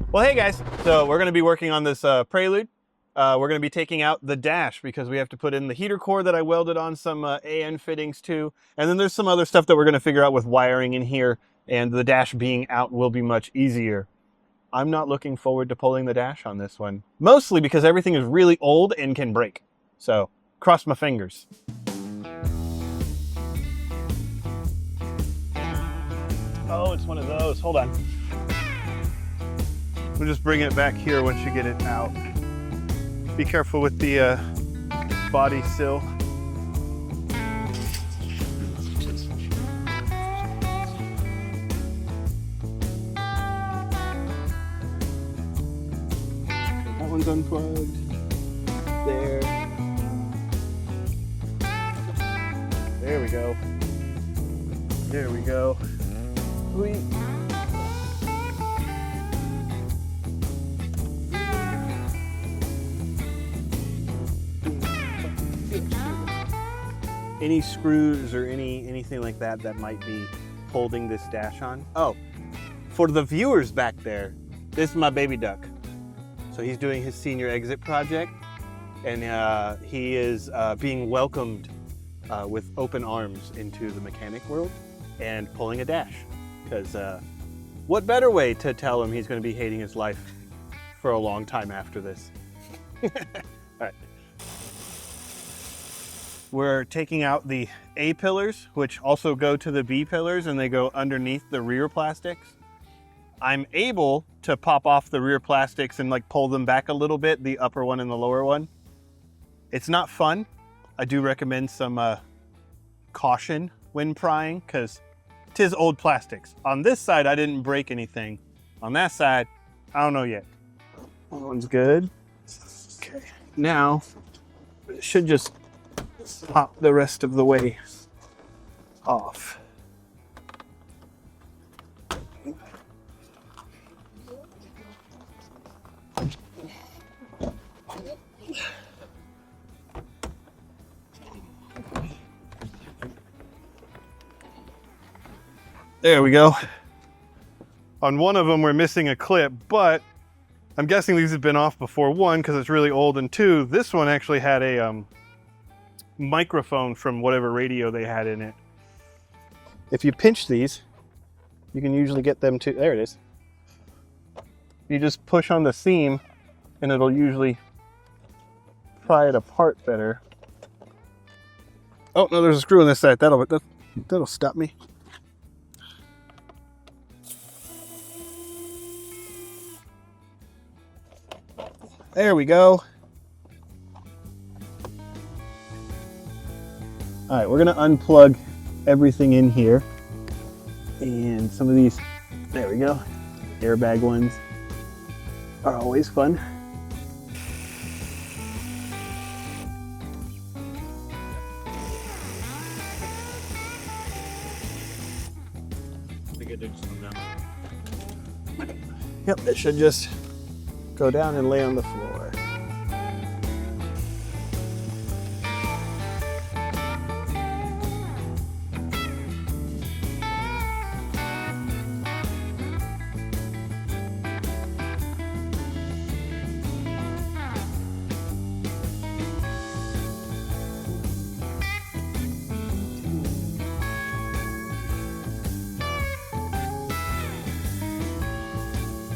Well, hey guys, so we're going to be working on this Prelude. We're going to be taking out the dash because we have to put in the heater core that I welded on some AN fittings to. And then there's some other stuff that we're going to figure out with wiring in here, and the dash being out will be much easier. I'm not looking forward to pulling the dash on this one, mostly because everything is really old and can break. So cross my fingers. Oh, it's one of those. Hold on. We'll just bring it back here once you get it out. Be careful with the body sill. That one's unplugged. There. There we go. There we go. Sweet. Any screws or anything like that that might be holding this dash on. Oh, for the viewers back there, this is my baby duck. So he's doing his senior exit project, and he is being welcomed with open arms into the mechanic world and pulling a dash. Because what better way to tell him he's going to be hating his life for a long time after this? All right. We're taking out the A-pillars, which also go to the B-pillars, and they go underneath the rear plastics. I'm able to pop off the rear plastics and like pull them back a little bit, the upper one and the lower one. It's not fun. I do recommend some caution when prying, because 'tis old plastics. On this side, I didn't break anything. On that side, I don't know yet. That one's good. Okay, now it should just pop the rest of the way off. There we go. On one of them we're missing a clip, but I'm guessing these have been off before. One, because it's really old, and two, this one actually had a microphone from whatever radio they had in it. If you pinch these, you can usually get them to, there it is. You just push on the seam and it'll usually pry it apart better. Oh no, there's a screw on this side. That'll stop me. There we go. All right, we're gonna unplug everything in here. And some of these, there we go, airbag ones are always fun. Yep, it should just go down and lay on the floor.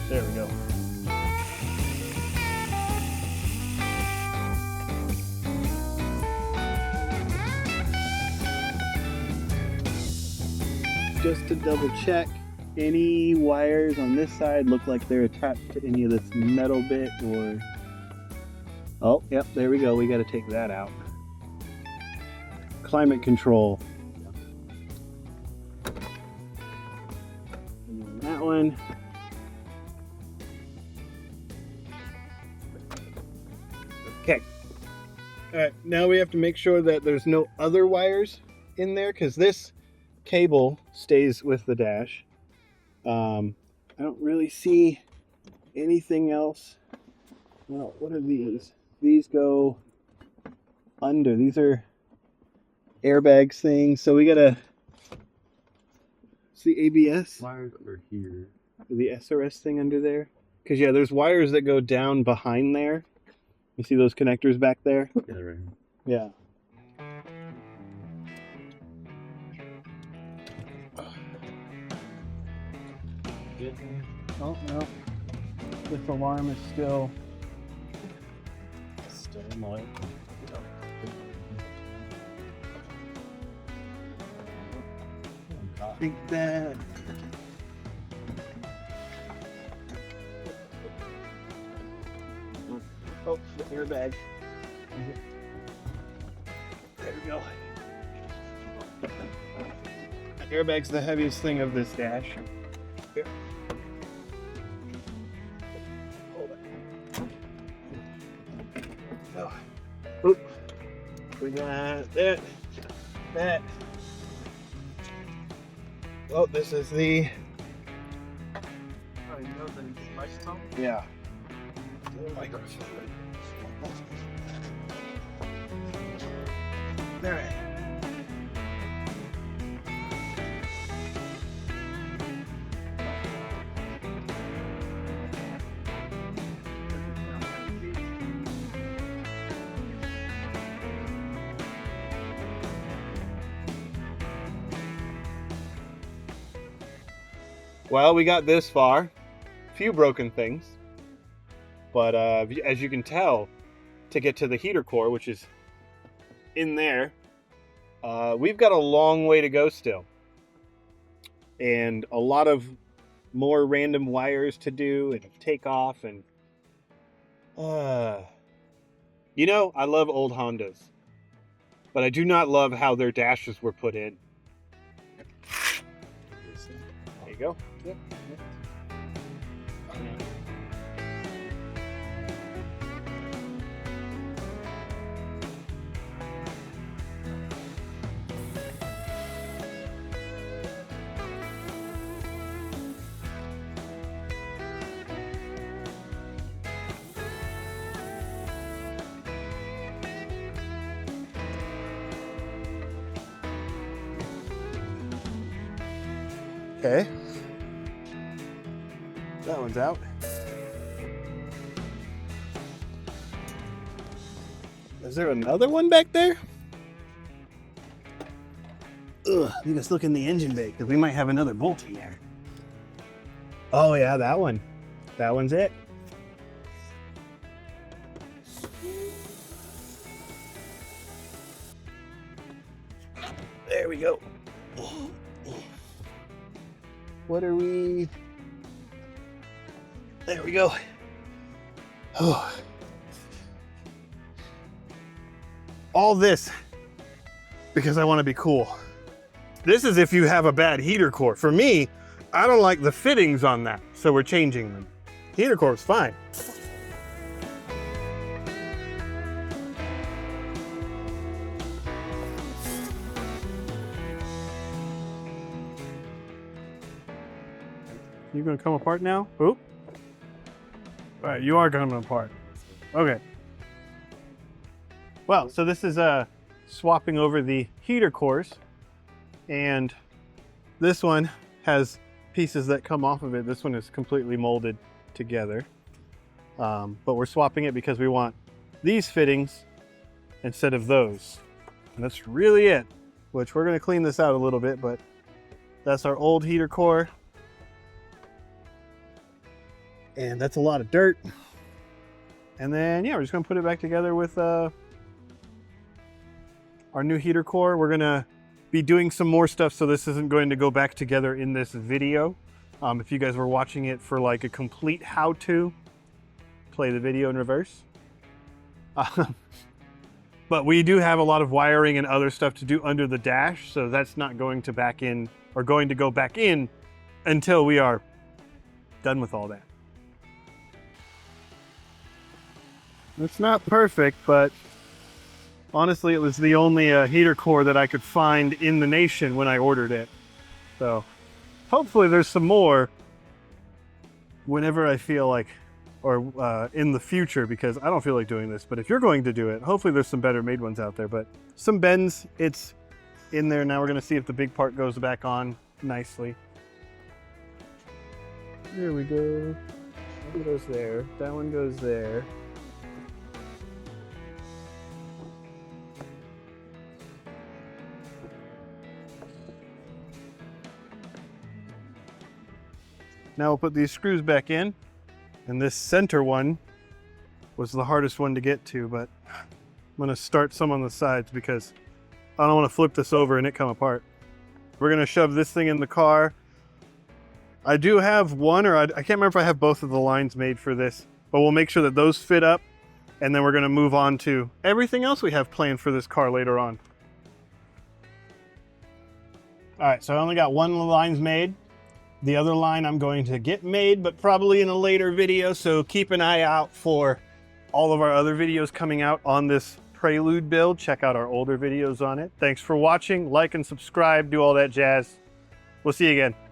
There we go. Just to double check, any wires on this side look like they're attached to any of this metal bit or... Oh, yep, there we go. We got to take that out. Climate control. And then that one. Okay. All right, now we have to make sure that there's no other wires in there, because this cable stays with the dash. I don't really see anything else. Well, what are these? These go under. These are airbags things. So we gotta. It's the ABS. Wires under here. The SRS thing under there. Because yeah, there's wires that go down behind there. You see those connectors back there? Yeah, right. Yeah. Oh no, this alarm is still annoying. I think that. Oh, the airbag. There we go. The airbag's the heaviest thing of this dash. Here. Hold it. Oh. Oop. We got that. That. Oh, this is the. Oh, you know the microphone? Yeah. The microphone. There. Well, we got this far. Few broken things. But as you can tell, to get to the heater core, which is in there, we've got a long way to go still. And a lot of more random wires to do and take off. And you know, I love old Hondas, but I do not love how their dashes were put in. There you go. Yep. Okay. That one's out. Is there another one back there? Ugh, I think let's look in the engine bay because we might have another bolt in there. Oh yeah, that one. That one's it. There we go. What are we? There we go. Oh. All this because I want to be cool. This is if you have a bad heater core. For me, I don't like the fittings on that, so we're changing them. Heater core is fine. You gonna come apart now? Oop. All right, you are coming apart. Okay. Well, so this is swapping over the heater cores, and this one has pieces that come off of it. This one is completely molded together, but we're swapping it because we want these fittings instead of those. And that's really it, which we're gonna clean this out a little bit, but that's our old heater core. And that's a lot of dirt. And then, yeah, we're just gonna put it back together with our new heater core. We're gonna be doing some more stuff, so this isn't going to go back together in this video. If you guys were watching it for like a complete how-to, play the video in reverse. But we do have a lot of wiring and other stuff to do under the dash, so that's not going to back in, or going to go back in until we are done with all that. It's not perfect, but honestly, it was the only heater core that I could find in the nation when I ordered it. So hopefully there's some more whenever I feel like, or in the future, because I don't feel like doing this. But if you're going to do it, hopefully there's some better made ones out there. But some bends, it's in there. Now we're gonna see if the big part goes back on nicely. There we go. That one goes there. That one goes there. Now we'll put these screws back in, and this center one was the hardest one to get to, but I'm gonna start some on the sides because I don't want to flip this over and it come apart. We're gonna shove this thing in the car. I do have one, or I can't remember if I have both of the lines made for this, but we'll make sure that those fit up, and then we're gonna move on to everything else we have planned for this car later on. All right, so I only got one of the lines made. The other line I'm going to get made, but probably in a later video, so keep an eye out for all of our other videos coming out on this Prelude build. Check out our older videos on it. Thanks for watching. Like and subscribe, do all that jazz. We'll see you again.